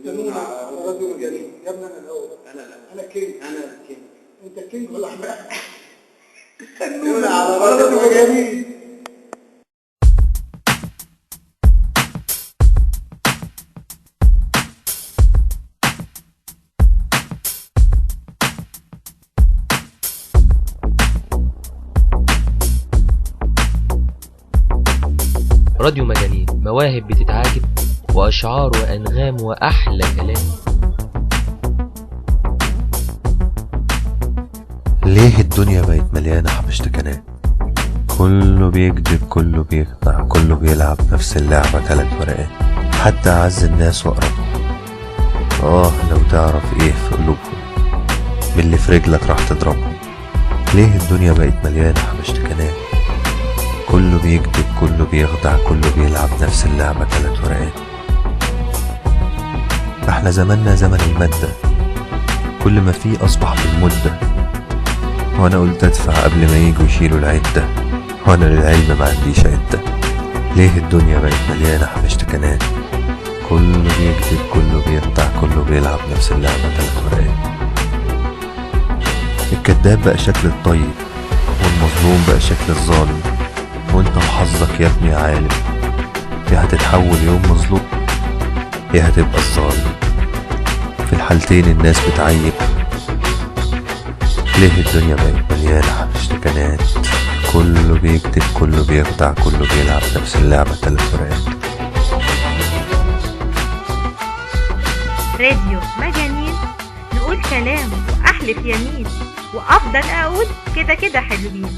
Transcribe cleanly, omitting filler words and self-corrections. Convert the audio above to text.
تنون على راديو مجانين. يا ابني انا الاول. انا كينج. انت كينج ولا احمد؟ تنون على راديو مجانين. راديو مجانين، مواهب بتتعاجب وأشعار وأنغام وأحلى كلام. ليه الدنيا بقت مليانة حبشتكنات؟ كله بيكذب، كله بيخدع، كله بيلعب نفس اللعبة 3 ورقات، حتى أعز الناس وأقربهم. لو تعرف ايه في قلوبهم باللي في رجلك راح تضربهم. ليه الدنيا بقت مليانة حبشتكنات؟ كله بيكذب، كله بيخدع، كله بيلعب نفس اللعبة 3 ورقات. احنا زماننا زمن المادة، كل ما فيه أصبح بالمدة. وانا قلت ادفع قبل ما ييجوا يشيلوا العدة، وانا للعلم ما عنديش عدة. ليه الدنيا بقت مليانة حبشتكنات؟ كله بيكذب، كله بيخدع، كله بيلعب نفس اللعبة 3 ورقات. الكذاب بقى شكل الطيب، والمظلوم بقى شكل الظالم. وانت وحظك يا ابني عالم، يا هتتحول يوم مظلوم يا هتبقى الظالم. في الحالتين الناس بتعيب. ليه الدنيا بقت مليانة حبشتكنات؟ كله بيكذب، كله بيخدع، كله بيلعب نفس اللعبة 3 ورقات. راديو مجانين، نقول كلام وأحلف يمين، وأفضل أقول كده كده حلوين.